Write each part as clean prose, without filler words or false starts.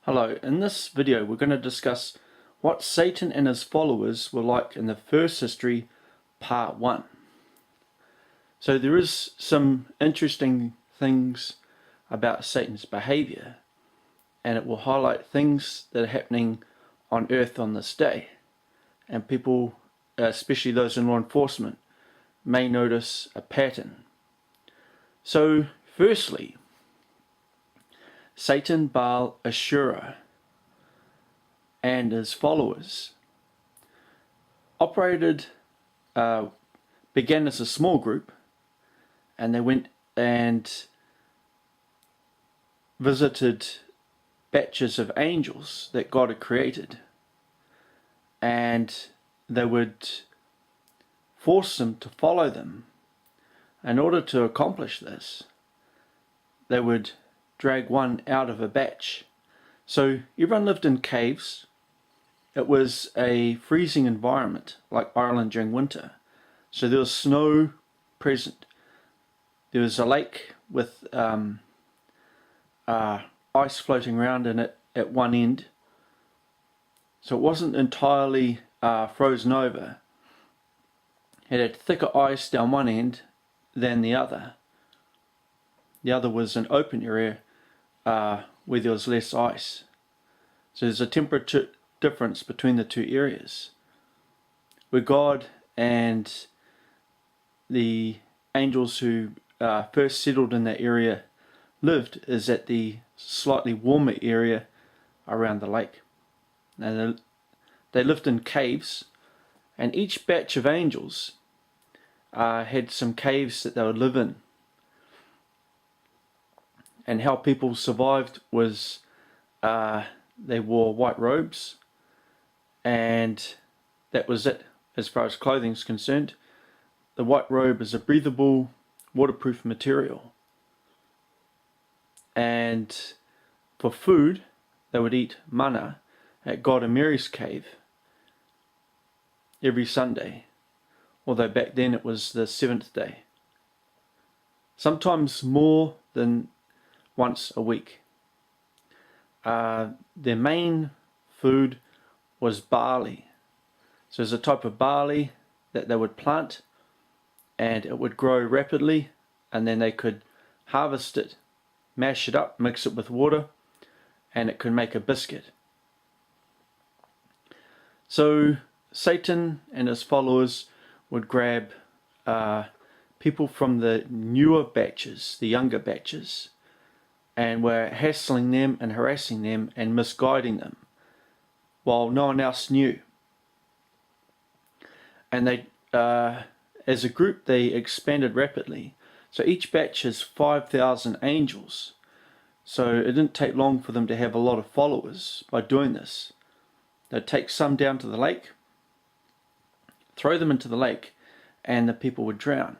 Hello, in this video we're going to discuss what Satan and his followers were like in the first history, part 1. So there is some interesting things about Satan's behavior, and it will highlight things that are happening on earth on this day, and people, especially those in law enforcement, may notice a pattern. So firstly, Satan Baal Ashura and his followers began as a small group, and they went and visited batches of angels that God had created, and they would force them to follow them. In order to accomplish this, they would drag one out of a batch. So everyone lived in caves. It was a freezing environment like Ireland during winter. So there was snow present. There was a lake with ice floating around in it at one end. So it wasn't entirely frozen over. It had thicker ice down one end than the other. The other was an open area where there was less ice. So there's a temperature difference between the two areas. Where God and the angels who first settled in that area lived is at the slightly warmer area around the lake. Now they lived in caves, and each batch of angels had some caves that they would live in. And how people survived was they wore white robes, and that was it as far as clothing is concerned. The white robe is a breathable, waterproof material. And for food, they would eat manna at God and Mary's cave every Sunday, although back then it was the 7th day. Sometimes more than once a week. Their main food was barley. So there's a type of barley that they would plant, and it would grow rapidly, and then they could harvest it, mash it up, mix it with water, and it could make a biscuit. So Satan and his followers would grab people from the newer batches, the younger batches, and were hassling them and harassing them and misguiding them while no one else knew. And they, as a group, they expanded rapidly. So each batch has 5,000 angels. So it didn't take long for them to have a lot of followers by doing this. They'd take some down to the lake, throw them into the lake, and the people would drown.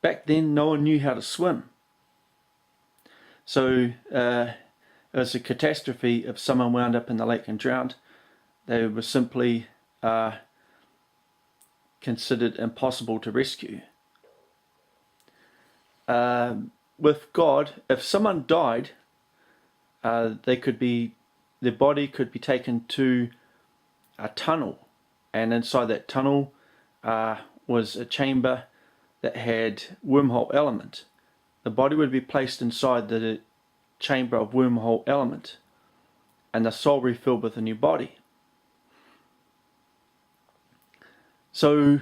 Back then, no one knew how to swim. So it was a catastrophe if someone wound up in the lake and drowned. They were simply considered impossible to rescue. With God, if someone died, their body could be taken to a tunnel, and inside that tunnel was a chamber that had wormhole element. The body would be placed inside the chamber of wormhole element, and the soul refilled with a new body. So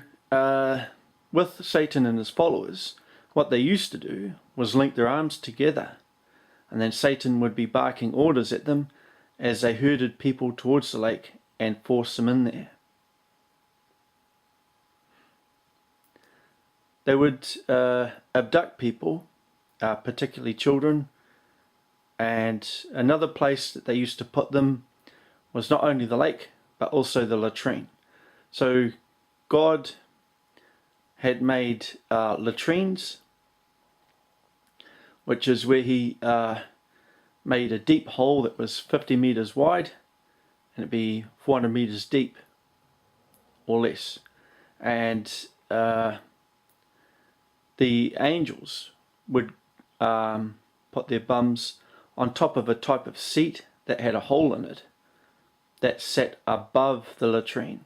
with Satan and his followers, what they used to do was link their arms together, and then Satan would be barking orders at them as they herded people towards the lake and forced them in there. They would abduct people, particularly children, and another place that they used to put them was not only the lake but also the latrine. So God had made latrines, which is where he made a deep hole that was 50 meters wide, and it'd be 400 meters deep or less, and the angels would put their bums on top of a type of seat that had a hole in it that sat above the latrine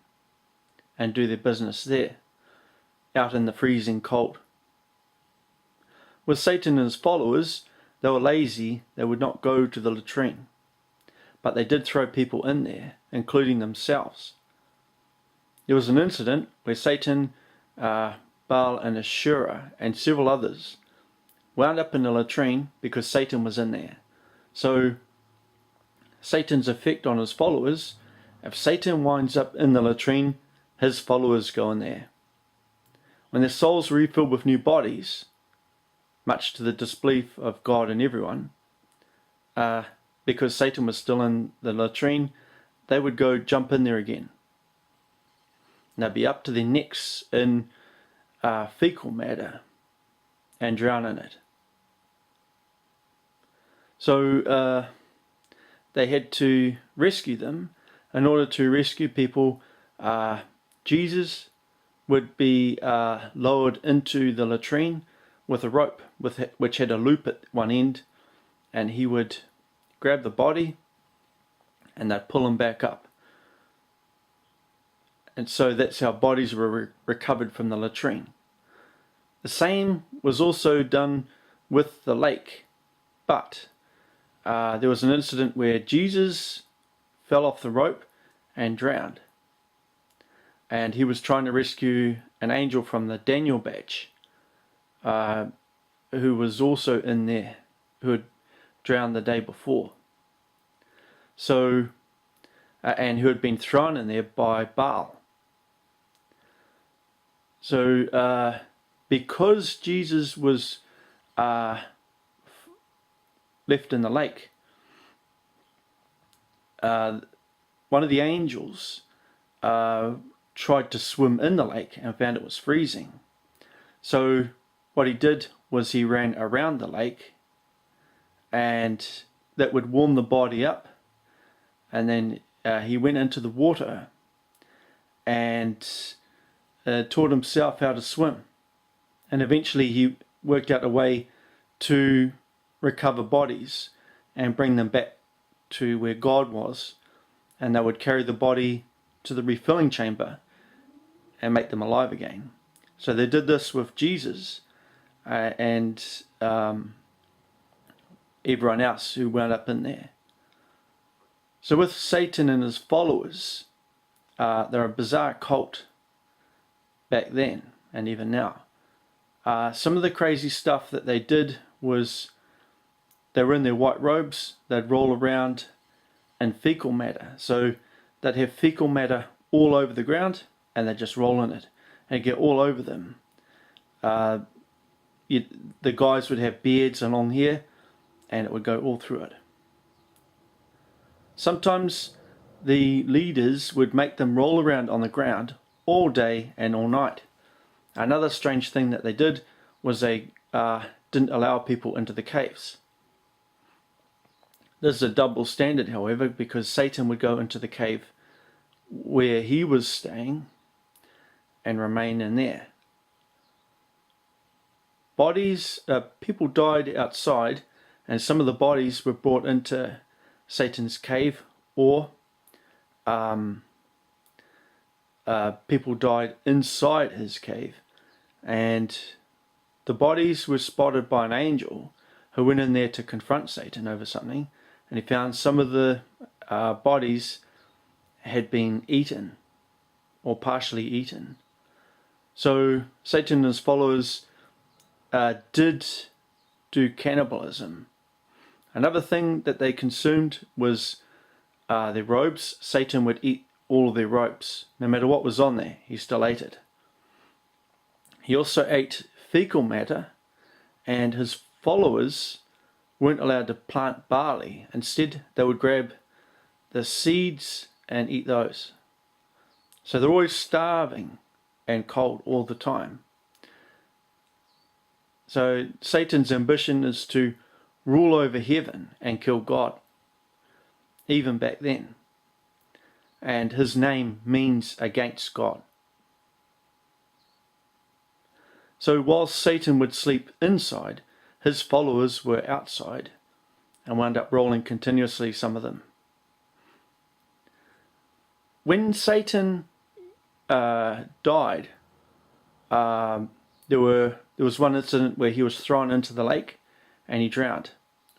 and do their business there, out in the freezing cold. With Satan and his followers, they were lazy, they would not go to the latrine, but they did throw people in there, including themselves. There was an incident where Satan, Baal and Asherah and several others wound up in the latrine because Satan was in there. So Satan's effect on his followers, if Satan winds up in the latrine, his followers go in there. When their souls were refilled with new bodies, much to the disbelief of God and everyone, because Satan was still in the latrine, they would go jump in there again. And they'd be up to their necks in fecal matter and drown in it. So they had to rescue them. In order to rescue people, Jesus would be lowered into the latrine with a rope which had a loop at one end, and he would grab the body and they'd pull him back up. And so that's how bodies were recovered from the latrine. The same was also done with the lake, but there was an incident where Jesus fell off the rope and drowned, and he was trying to rescue an angel from the Daniel batch, who was also in there, who had drowned the day before. So, and who had been thrown in there by Baal. So, because Jesus was left in the lake, one of the angels tried to swim in the lake and found it was freezing. So what he did was he ran around the lake, and that would warm the body up, and then he went into the water and taught himself how to swim, and eventually he worked out a way to recover bodies and bring them back to where God was, and they would carry the body to the refilling chamber and make them alive again. So they did this with Jesus and everyone else who wound up in there. So with Satan and his followers, they're a bizarre cult back then and even now. Some of the crazy stuff that they did was they were in their white robes, they'd roll around in fecal matter. So they'd have fecal matter all over the ground and they'd just roll in it and get all over them. The guys would have beards and long hair, and it would go all through it. Sometimes the leaders would make them roll around on the ground all day and all night. Another strange thing that they did was they didn't allow people into the caves. This is a double standard, however, because Satan would go into the cave where he was staying and remain in there. People died outside, and some of the bodies were brought into Satan's cave, or people died inside his cave, and the bodies were spotted by an angel who went in there to confront Satan over something, and he found some of the bodies had been eaten or partially eaten. So Satan and his followers did do cannibalism. Another thing that they consumed was their robes. Satan would eat all of their robes. No matter what was on there, he still ate it. He also ate fecal matter, and his followers weren't allowed to plant barley. Instead, they would grab the seeds and eat those. So they're always starving and cold all the time. So Satan's ambition is to rule over heaven and kill God, even back then. And his name means against God. So while Satan would sleep inside, his followers were outside and wound up rolling continuously, some of them. when Satan died, there was one incident where he was thrown into the lake and he drowned.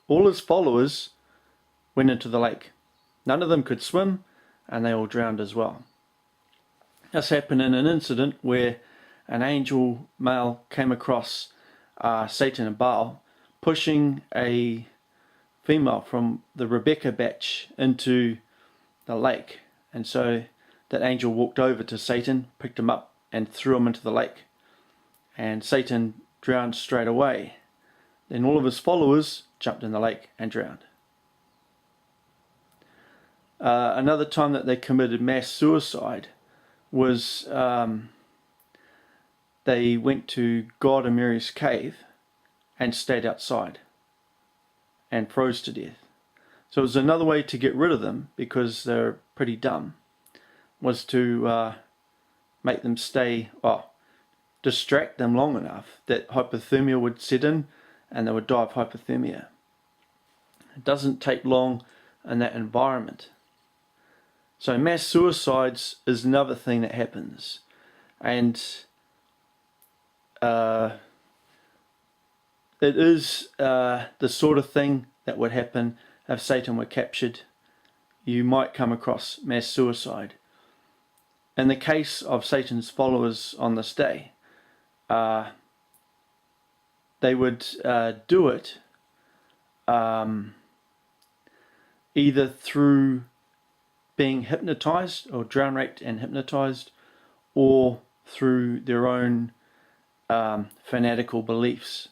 All his followers went into the lake. None of them could swim, and they all drowned as well. This happened in an incident where an angel male came across Satan and Baal, pushing a female from the Rebecca batch into the lake. And so that angel walked over to Satan, picked him up, and threw him into the lake. And Satan drowned straight away. Then all of his followers jumped in the lake and drowned. Another time that they committed mass suicide was they went to God and Mary's cave and stayed outside and froze to death. So it was another way to get rid of them, because they're pretty dumb, was to make them distract them long enough that hypothermia would set in and they would die of hypothermia. It doesn't take long in that environment. So mass suicides is another thing that happens, and it is the sort of thing that would happen if Satan were captured. You might come across mass suicide. In the case of Satan's followers on this day, they would do it either through being hypnotized or drown raped and hypnotized, or through their own fanatical beliefs.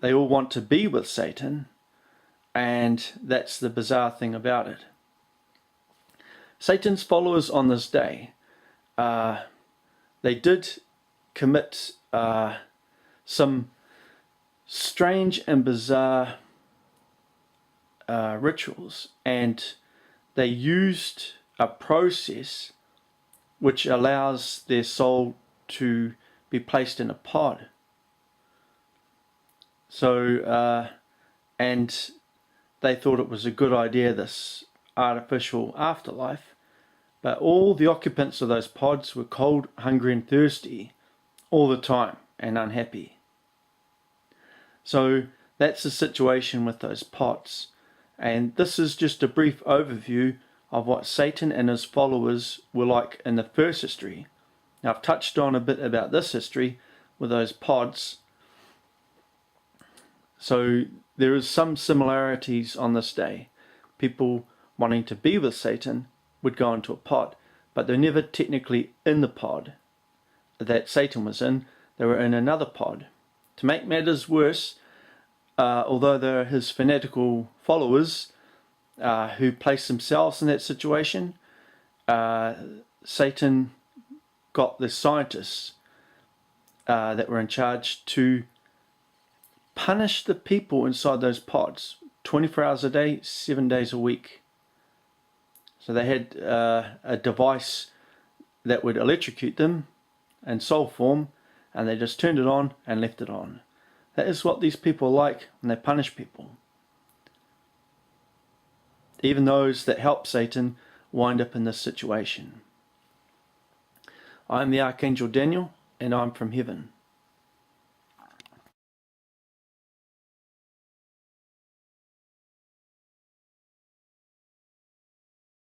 They all want to be with Satan, and that's the bizarre thing about it. Satan's followers on this day, they did commit some strange and bizarre rituals, and they used a process which allows their soul to be placed in a pod. So, and they thought it was a good idea, this artificial afterlife, but all the occupants of those pods were cold, hungry and thirsty all the time and unhappy. So that's the situation with those pods. And this is just a brief overview of what Satan and his followers were like in the first history. Now, I've touched on a bit about this history with those pods. So there is some similarities on this day. People wanting to be with Satan would go into a pod, but they're never technically in the pod that Satan was in. They were in another pod. To make matters worse, although they're his fanatical followers who place themselves in that situation, Satan got the scientists that were in charge to punish the people inside those pods 24 hours a day, 7 days a week. So they had a device that would electrocute them in soul form, and they just turned it on and left it on. That is what these people like when they punish people. Even those that help Satan wind up in this situation. I am the Archangel Daniel, and I'm from heaven.